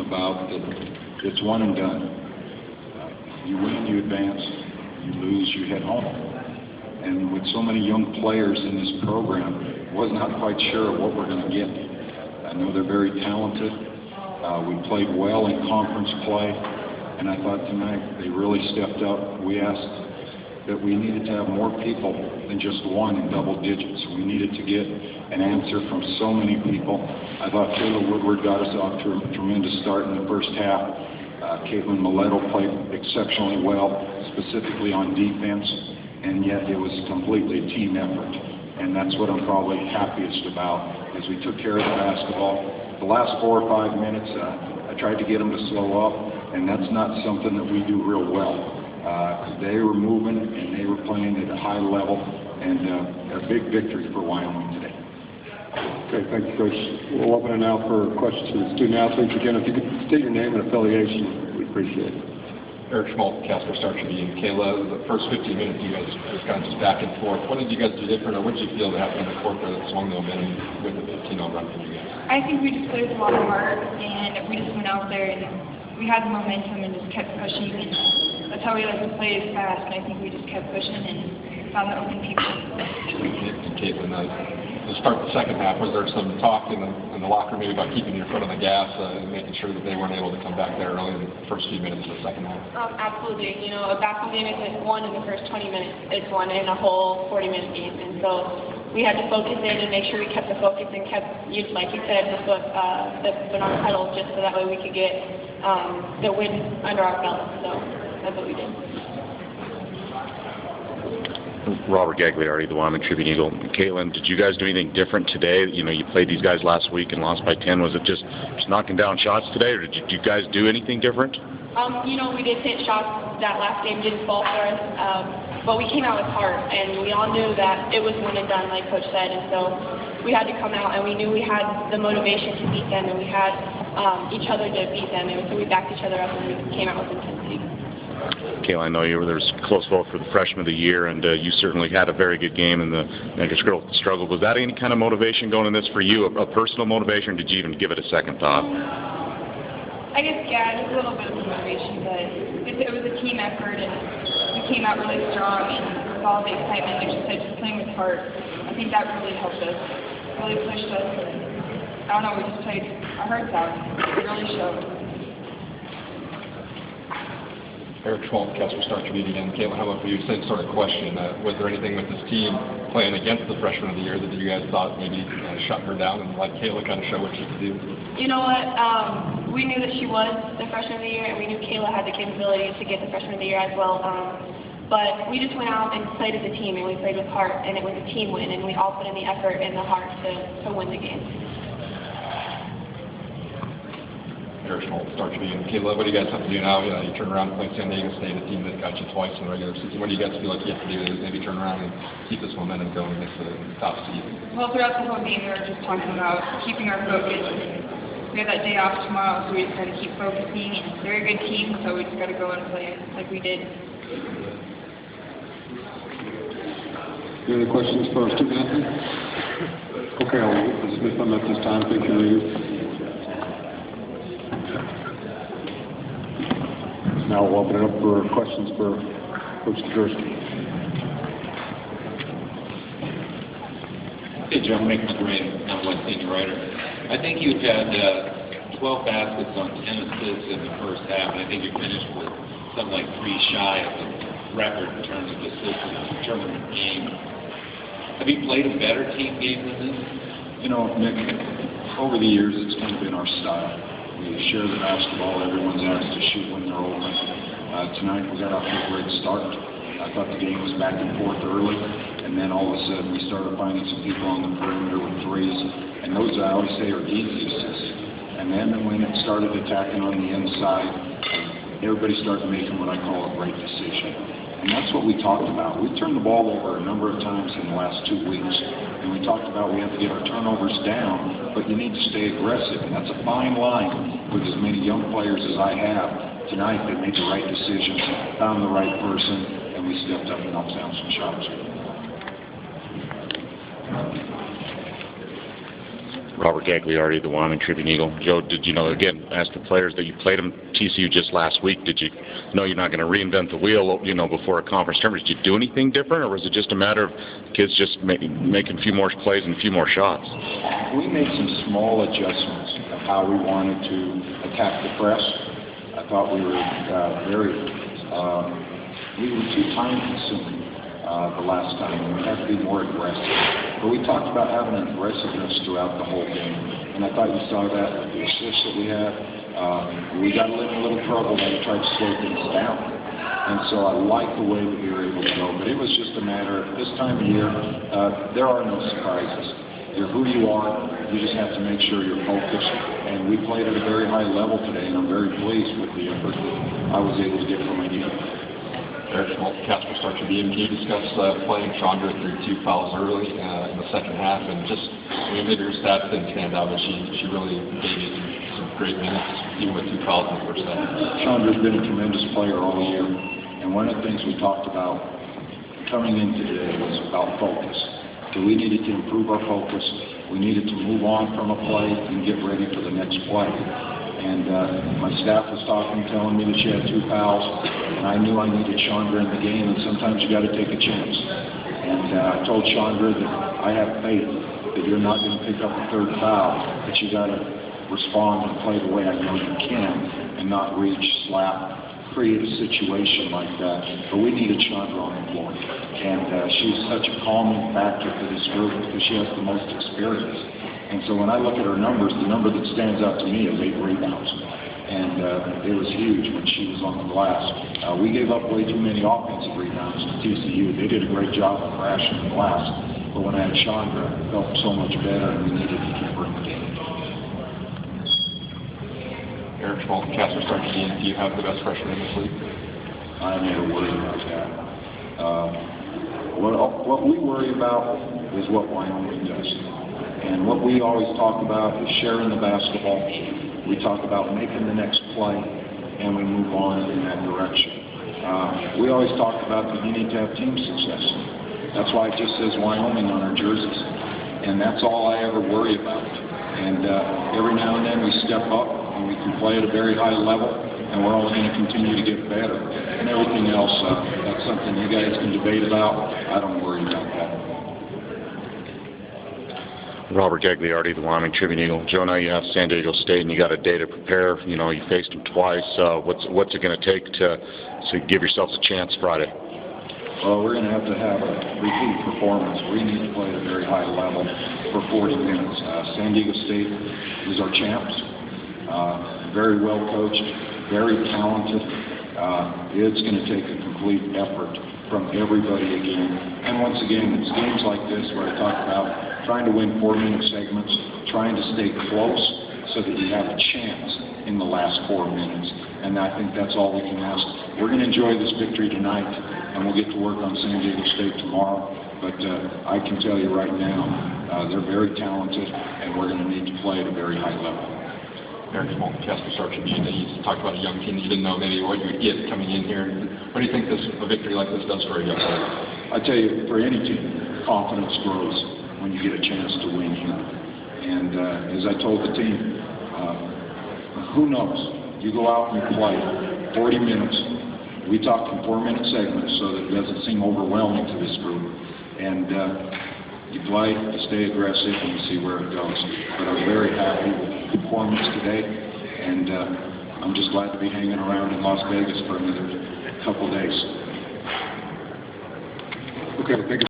about that it's one and done. You win, you advance. You lose, you head home. And with so many young players in this program, was not quite sure what we're going to get. I know they're very talented. We played well in conference play, and I thought tonight they really stepped up. We asked that we needed to have more people than just one in double digits. We needed to get an answer from so many people. I thought Kayla Woodward got us off to a tremendous start in the first half. Kaitlyn Mileto played exceptionally well, specifically on defense, and yet it was completely a team effort. And that's what I'm probably happiest about, is we took care of the basketball. The last 4 or 5 minutes, I tried to get them to slow up, and that's not something that we do real well. They were moving, and they were playing at a high level, and a big victory for Wyoming today. Okay, thank you, Coach. We'll open it now for questions to the student athletes. Again, if you could state your name and affiliation, we'd appreciate it. Eric Schmaltz, Casper Star Tribune. Kayla, the first 15 minutes you guys was kind of just back and forth. What did you guys do different, or what did you feel that happened in the court that swung the momentum with the 15-0 run for you guys? I think we just played with a lot of heart, and we just went out there and we had the momentum and just kept pushing. And that's how we like to play, is fast, and I think we just kept pushing and found the open people. Kaitlyn, to start the second half, was there some talk in the locker room maybe about keeping your foot on the gas and making sure that they weren't able to come back there early in the first few minutes of the second half? Absolutely. You know, a basketball game isn't won in the first 20 minutes. It's won in a whole 40-minute game. And so we had to focus in and make sure we kept the focus and kept, like you said, the foot on the pedal, just so that way we could get the win under our belt. So that's what we did. Robert Gagliardi, the Wyoming Tribune Eagle. Kaitlyn, did you guys do anything different today? You know, you played these guys last week and lost by 10. Was it just knocking down shots today, or did you guys do anything different? You know, we did hit shots. That last game didn't fall for us, but we came out with heart, and we all knew that it was one and done, like Coach said, and so we had to come out, and we knew we had the motivation to beat them, and we had each other to beat them, and so we backed each other up, and we came out with intensity. Kayla, I know there was a close vote for the freshman of the year, and you certainly had a very good game in the girl struggle. Was that any kind of motivation going in this for you, a personal motivation, or did you even give it a second thought? I guess, yeah, just a little bit of motivation, but it was a team effort, and we came out really strong, and with all the excitement, like you said, just playing with heart, I think that really helped us, really pushed us, and I don't know, we just played our hearts out. It really showed. Eric Schmaltz, Casper Star Tribune again. Kaitlyn, how about for you? Same sort of question. Was there anything with this team playing against the freshman of the year that you guys thought maybe shut her down and let Kayla kind of show what she could do? You know what? We knew that she was the freshman of the year, and we knew Kayla had the capability to get the freshman of the year as well. But we just went out and played as a team, and we played with heart, and it was a team win, and we all put in the effort and the heart to win the game. Eric Schmaltz, Star Tribune. Kayla, what do you guys have to do now? You turn around and play San Diego State, a team that got you twice in the regular season. What do you guys feel like you have to do to maybe turn around and keep this momentum going against the top seed? Well, throughout the whole game, we were just talking about keeping our focus. We have that day off tomorrow, so we just got to keep focusing. And they're a good team, so we just got to go and play like we did. Any other questions for our student athletes? Okay, I'll dismiss them at this time. Thank you. Now we'll open it up for questions for Coach Legerski. Hey, Joe, Nick McGrain, West Senior Writer. I think you had 12 baskets on 10 assists in the first half, and I think you finished with something like 3 shy of the record in terms of assists in a tournament game. Have you played a better team game than this? You know, Nick, over the years, it's kind of been our style. We share the basketball. Everyone's asked to shoot when they're open. Tonight we got off to a great start. I thought the game was back and forth early, and then all of a sudden we started finding some people on the perimeter with threes, and those I always say are easy assists. And then when it started attacking on the inside, everybody started making what I call a great decision. And that's what we talked about. We turned the ball over a number of times in the last 2 weeks, and we talked about we have to get our turnovers down, but you need to stay aggressive, and that's a fine line with as many young players as I have. Tonight they made the right decisions, found the right person, and we stepped up and knocked down some shots. Robert Gagliardi, the Wyoming Tribune Eagle. Joe, did you know, again, ask the players that you played them TCU just last week, did you know you're not going to reinvent the wheel, you know, before a conference tournament? Did you do anything different, or was it just a matter of kids just making a few more plays and a few more shots? We made some small adjustments of how we wanted to attack the press. I thought we were we were too time-consuming the last time, and we had to be more aggressive. But we talked about having an aggressiveness throughout the whole game, and I thought you saw that with the assists that we had. We got in a little trouble when we tried to slow things down, and so I like the way that we were able to go. But it was just a matter of this time of year, there are no surprises. You're who you are. You just have to make sure you're focused. And we played at a very high level today, and I'm very pleased with the effort that I was able to get from my team. Eric, well, Casper starts with you. Can you discuss playing Chandra through 2 fouls early in the second half? And just, I mean, maybe her stats didn't stand out, but she really gave you some great minutes, even with 2 fouls in the first half. Chandra's been a tremendous player all year. And one of the things we talked about coming in today was about focus. So we needed to improve our focus. We needed to move on from a play and get ready for the next play. And my staff was telling me that she had 2 fouls, and I knew I needed Chandra in the game, and sometimes you got to take a chance. And I told Chandra that I have faith that you're not going to pick up a 3rd foul, that you got to respond and play the way I know you can, and not reach, slap, create a situation like that. But we needed Chandra on the floor, and she's such a calming factor for this group because she has the most experience. And so when I look at her numbers, the number that stands out to me is 8 rebounds. And it was huge when she was on the glass. We gave up way too many offensive rebounds to TCU. They did a great job of crashing the glass. But when I had Chandra, it felt so much better, and we needed to keep her in the game. Eric Schmaltz, Casper starts again. Do you have the best freshman in this league? I never worry about that. What we worry about is what Wyoming does. And what we always talk about is sharing the basketball. We talk about making the next play, and we move on in that direction. We always talk about that you need to have team success. That's why it just says Wyoming on our jerseys. And that's all I ever worry about. And every now and then we step up, and we can play at a very high level, and we're only going to continue to get better. And everything else, that's something you guys can debate about. I don't worry about that. Robert Gagliardi, the Wyoming Tribune Eagle. Joe, now you have San Diego State, and you got a day to prepare. You know, you faced them twice. What's it going to take to give yourselves a chance Friday? Well, we're going to have a repeat performance. We need to play at a very high level for 40 minutes. San Diego State is our champs. Very well coached, very talented. It's going to take a complete effort from everybody again. And once again, it's games like this where I talk about trying to win 4-minute segments, trying to stay close so that you have a chance in the last 4 minutes. And I think that's all we can ask. We're going to enjoy this victory tonight, and we'll get to work on San Diego State tomorrow. But I can tell you right now, they're very talented, and we're going to need to play at a very high level. Eric Schmaltz, Casper starts with you. You talked about a young team that you didn't know maybe what you would get coming in here. What do you think a victory like this does for a young player? I tell you, for any team, confidence grows when you get a chance to win here. And as I told the team, who knows? You go out and you play 40 minutes. We talk in 4-minute segments so that it doesn't seem overwhelming to this group. And you play, you stay aggressive, and you see where it goes. But I'm very happy with the performance today, and I'm just glad to be hanging around in Las Vegas for another couple days. Okay, thank you.